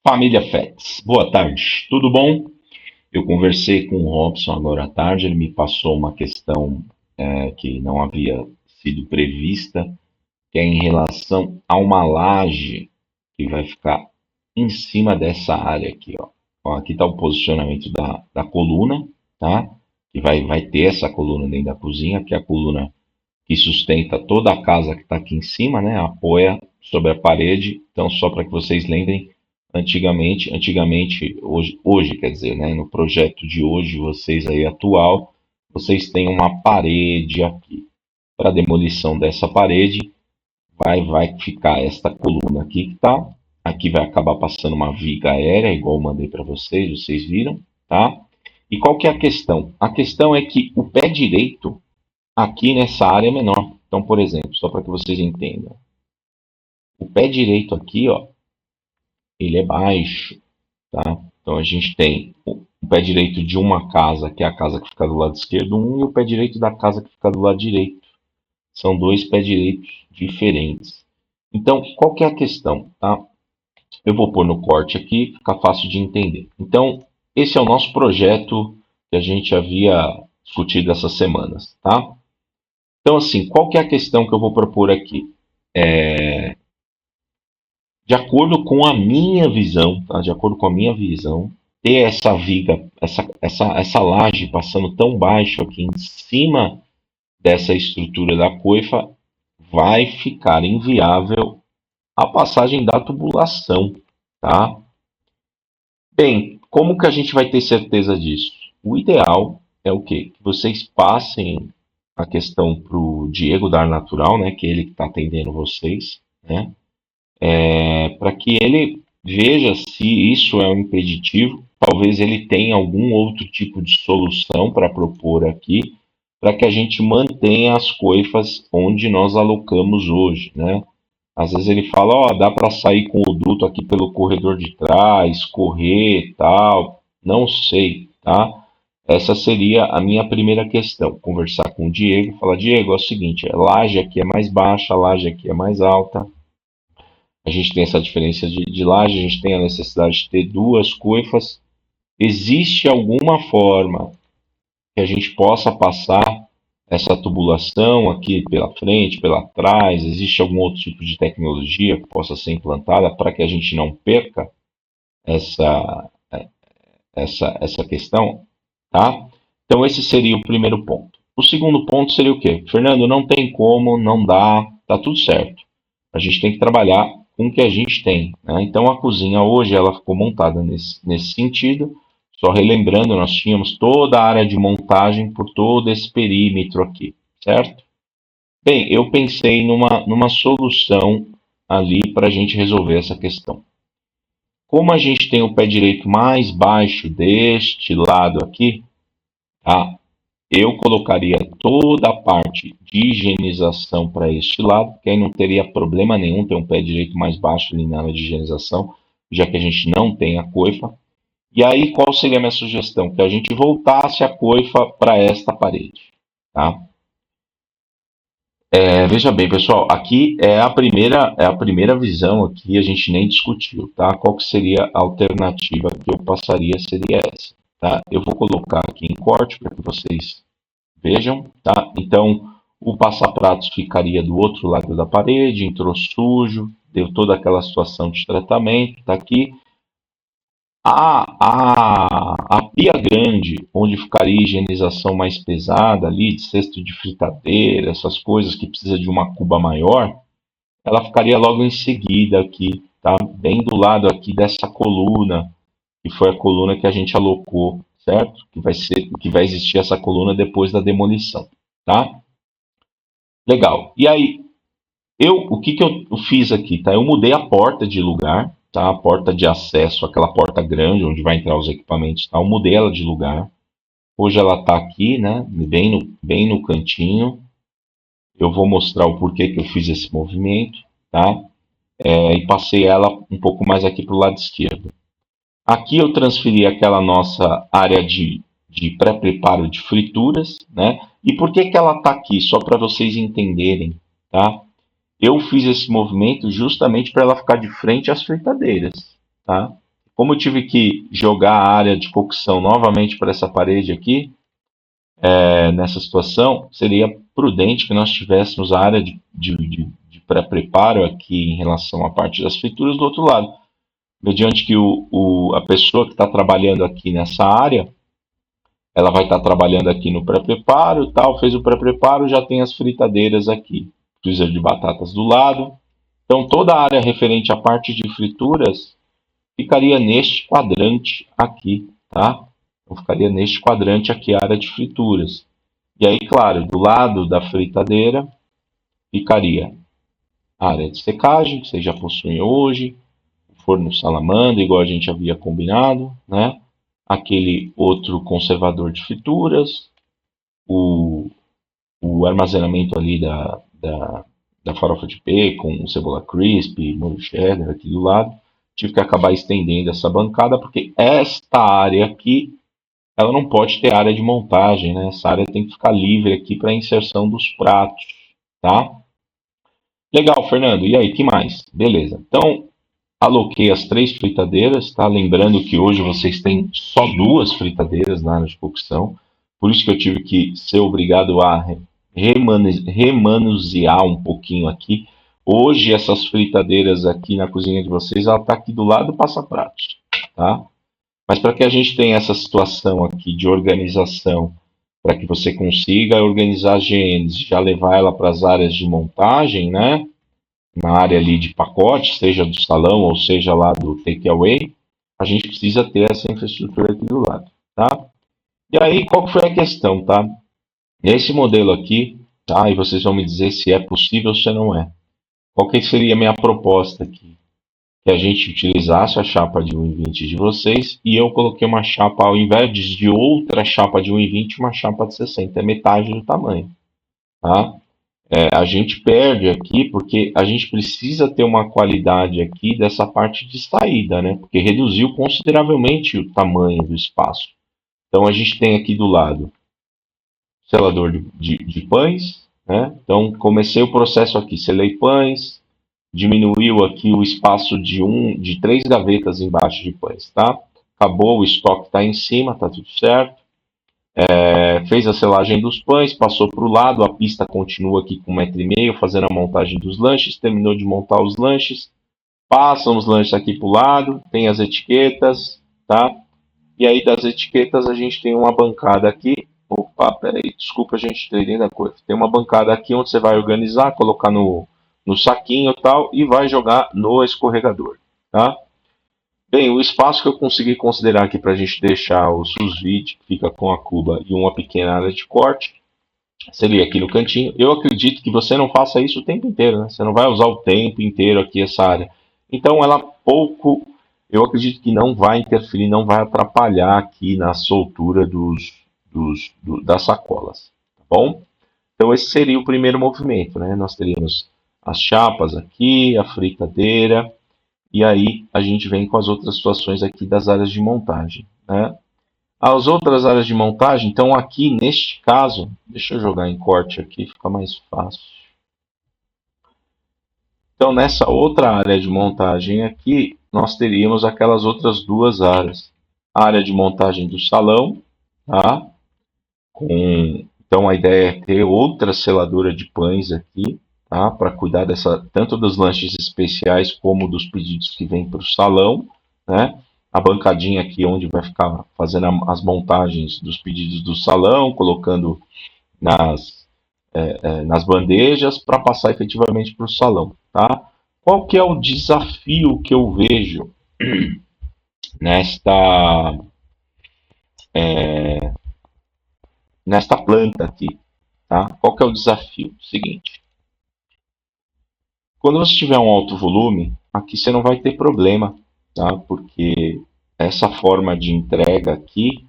Família Fets, boa tarde, tudo bom? Eu conversei com o Robson agora à tarde, ele me passou uma questão que não havia sido prevista, que é em relação a uma laje que vai ficar em cima dessa área aqui, ó. Ó, aqui está o posicionamento da coluna, tá? Que vai ter essa coluna dentro da cozinha, que é a coluna que sustenta toda a casa que está aqui em cima, né? Apoia sobre a parede. Então, só para que vocês lembrem, hoje quer dizer, né? No projeto de hoje, vocês aí atual, vocês têm uma parede aqui. Para demolição dessa parede, vai ficar esta coluna aqui que tá. Aqui vai acabar passando uma viga aérea, igual eu mandei para vocês, vocês viram, tá? E qual que é a questão? A questão é que o pé direito aqui nessa área é menor. Então, por exemplo, só para que vocês entendam, o pé direito aqui, ó, ele é baixo, tá? Então a gente tem o pé direito de uma casa, que é a casa que fica do lado esquerdo, e o pé direito da casa que fica do lado direito. São dois pés direitos diferentes. Então, qual que é a questão, tá? Eu vou pôr no corte aqui, fica fácil de entender. Então, esse é o nosso projeto que a gente havia discutido essas semanas, tá? Então, assim, qual que é a questão que eu vou propor aqui? De acordo com a minha visão, tá? De acordo com a minha visão, ter essa viga, essa laje passando tão baixo aqui em cima dessa estrutura da coifa, vai ficar inviável a passagem da tubulação, tá? Bem, como que a gente vai ter certeza disso? O ideal é o quê? Que vocês passem a questão para o Diego da Ar Natural, né? Que é ele que está atendendo vocês, né? Para que ele veja se isso é um impeditivo. Talvez ele tenha algum outro tipo de solução para propor aqui, para que a gente mantenha as coifas onde nós alocamos hoje, né? Às vezes ele fala, ó, dá para sair com o duto aqui pelo corredor de trás, correr, tal. Não sei, tá? Essa seria a minha primeira questão. Conversar com o Diego, falar, Diego, é o seguinte, a laje aqui é mais baixa, a laje aqui é mais alta. A gente tem essa diferença de laje, a gente tem a necessidade de ter duas coifas. Existe alguma forma que a gente possa passar essa tubulação aqui pela frente, pela trás? Existe algum outro tipo de tecnologia que possa ser implantada para que a gente não perca essa, essa questão? Tá? Então, esse seria o primeiro ponto. O segundo ponto seria o quê? Fernando, não tem como, não dá, tá tudo certo. A gente tem que trabalhar com o que a gente tem, né? Então, a cozinha hoje ela ficou montada nesse sentido. Só relembrando, nós tínhamos toda a área de montagem por todo esse perímetro aqui, certo? Bem, eu pensei numa solução ali para a gente resolver essa questão. Como a gente tem o pé direito mais baixo deste lado aqui, tá? Eu colocaria toda a parte de higienização para este lado, que aí não teria problema nenhum ter um pé direito mais baixo ali na área de higienização, já que a gente não tem a coifa. E aí, qual seria a minha sugestão? Que a gente voltasse a coifa para esta parede, tá? Veja bem, pessoal, aqui é a primeira visão aqui, a gente nem discutiu, tá? Qual que seria a alternativa que eu passaria seria essa, tá? Eu vou colocar aqui em corte para que vocês vejam, tá? Então, o passapratos ficaria do outro lado da parede, entrou sujo, deu toda aquela situação de tratamento, tá aqui. A pia grande, onde ficaria a higienização mais pesada ali, de cesto de fritadeira, essas coisas que precisa de uma cuba maior, ela ficaria logo em seguida aqui, tá? Bem do lado aqui dessa coluna, que foi a coluna que a gente alocou, certo? Que vai existir essa coluna depois da demolição, tá? Legal. E aí, o que que eu fiz aqui, tá? Eu mudei a porta de lugar, tá? A porta de acesso, aquela porta grande onde vai entrar os equipamentos, tá? Eu mudei ela de lugar. Hoje ela tá aqui, né? Bem no cantinho. Eu vou mostrar o porquê que eu fiz esse movimento, tá? E passei ela um pouco mais aqui para o lado esquerdo. Aqui eu transferi aquela nossa área de pré-preparo de frituras, né? E por que que ela está aqui? Só para vocês entenderem, tá? Eu fiz esse movimento justamente para ela ficar de frente às fritadeiras, tá? como eu tive que jogar a área de cocção novamente para essa parede aqui, nessa situação, seria prudente que nós tivéssemos a área de pré-preparo aqui em relação à parte das frituras do outro lado. Mediante que a pessoa que está trabalhando aqui nessa área, ela vai estar trabalhando aqui no pré-preparo e tal, fez o pré-preparo, já tem as fritadeiras aqui, freezer de batatas do lado. Então toda a área referente à parte de frituras ficaria neste quadrante aqui, tá? Então ficaria neste quadrante aqui a área de frituras. E aí, claro, do lado da fritadeira ficaria a área de secagem, que vocês já possuem hoje, o forno salamandra, igual a gente havia combinado, né? Aquele outro conservador de frituras, o, o armazenamento ali da farofa de bacon, cebola crisp, molho cheddar aqui do lado. Tive que acabar estendendo essa bancada, porque esta área aqui, ela não pode ter área de montagem, né? Essa área tem que ficar livre aqui para a inserção dos pratos, tá? Legal, Fernando. E aí, que mais? Beleza. Então, aloquei as 3 fritadeiras, tá? Lembrando que hoje vocês têm só 2 fritadeiras na área de cocção, por isso que eu tive que ser obrigado a remanusear um pouquinho aqui. Hoje essas fritadeiras aqui na cozinha de vocês, ela está aqui do lado do passa-pratos, tá? Mas para que a gente tenha essa situação aqui de organização, para que você consiga organizar as GNs, já levar ela para as áreas de montagem, né? Na área ali de pacote, seja do salão ou seja lá do takeaway, a gente precisa ter essa infraestrutura aqui do lado, tá? E aí, qual foi a questão, tá? Esse modelo aqui, tá? E vocês vão me dizer se é possível ou se não é. Qual que seria a minha proposta aqui? Que a gente utilizasse a chapa de 1,20 de vocês e eu coloquei uma chapa, ao invés de outra chapa de 1,20, uma chapa de 60, é metade do tamanho, tá? A gente perde aqui porque a gente precisa ter uma qualidade aqui dessa parte de saída, né? Porque reduziu consideravelmente o tamanho do espaço. Então a gente tem aqui do lado selador de pães, né? Então comecei o processo aqui, selei pães, diminuiu aqui o espaço de 3 gavetas embaixo de pães, tá? Acabou, o estoque está em cima, tá tudo certo. Fez a selagem dos pães, passou para o lado, a pista continua aqui com 1,5 m, fazendo a montagem dos lanches, terminou de montar os lanches, passam os lanches aqui para o lado, tem as etiquetas, tá? E aí das etiquetas a gente tem uma bancada aqui, opa, peraí, desculpa, a gente entrei dentro da coisa, tem uma bancada aqui onde você vai organizar, colocar no saquinho e tal, e vai jogar no escorregador, tá? Bem, o espaço que eu consegui considerar aqui para a gente deixar o sous vide, que fica com a cuba e uma pequena área de corte, seria aqui no cantinho. Eu acredito que você não faça isso o tempo inteiro, né? Você não vai usar o tempo inteiro aqui essa área. Então ela pouco, eu acredito que não vai interferir, não vai atrapalhar aqui na soltura das sacolas, tá bom? Então esse seria o primeiro movimento, né? Nós teríamos as chapas aqui, a fritadeira, e aí a gente vem com as outras situações aqui das áreas de montagem, né? As outras áreas de montagem, então aqui neste caso, deixa eu jogar em corte aqui, fica mais fácil. Então nessa outra área de montagem aqui, nós teríamos aquelas outras 2 áreas. A área de montagem do salão, tá? Então a ideia é ter outra seladora de pães aqui, tá? Para cuidar tanto dos lanches especiais como dos pedidos que vêm para o salão, né? A bancadinha aqui onde vai ficar fazendo as montagens dos pedidos do salão, colocando nas bandejas para passar efetivamente para o salão, tá? Qual que é o desafio que eu vejo nesta nesta planta aqui, tá? Qual que é o desafio? Seguinte, quando você tiver um alto volume, aqui você não vai ter problema, tá? Porque essa forma de entrega aqui,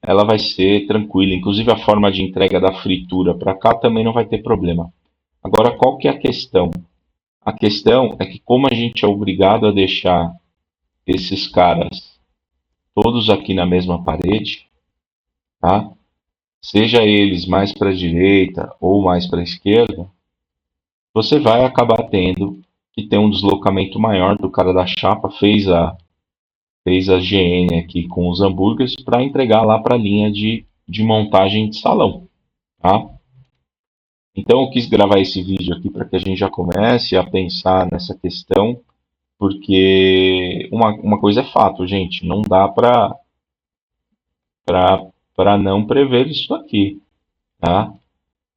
ela vai ser tranquila. Inclusive a forma de entrega da fritura para cá também não vai ter problema. Agora, qual que é a questão? A questão é que como a gente é obrigado a deixar esses caras todos aqui na mesma parede, tá? Seja eles mais para a direita ou mais para a esquerda, você vai acabar tendo que ter um deslocamento maior do cara da chapa, fez fez a GN aqui com os hambúrgueres para entregar lá para a linha de montagem de salão, tá? Então eu quis gravar esse vídeo aqui para que a gente já comece a pensar nessa questão, porque uma coisa é fato, gente, não dá para não prever isso aqui, tá?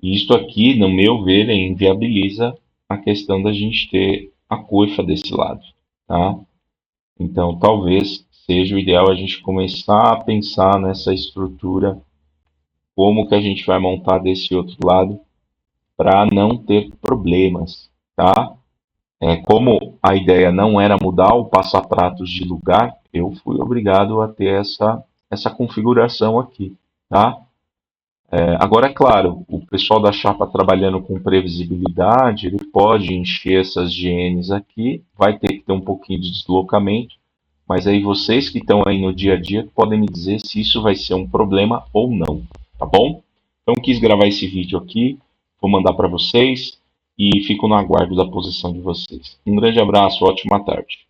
E isso aqui, no meu ver, inviabiliza a questão da gente ter a coifa desse lado, tá? Então, talvez seja o ideal a gente começar a pensar nessa estrutura, como que a gente vai montar desse outro lado para não ter problemas, tá? Como a ideia não era mudar o passapratos de lugar, eu fui obrigado a ter essa configuração aqui, tá? Agora, é claro, o pessoal da chapa trabalhando com previsibilidade, ele pode encher essas GNs aqui, vai ter que ter um pouquinho de deslocamento, mas aí vocês que estão aí no dia a dia podem me dizer se isso vai ser um problema ou não, tá bom? Então quis gravar esse vídeo aqui, vou mandar para vocês e fico no aguardo da posição de vocês. Um grande abraço, ótima tarde.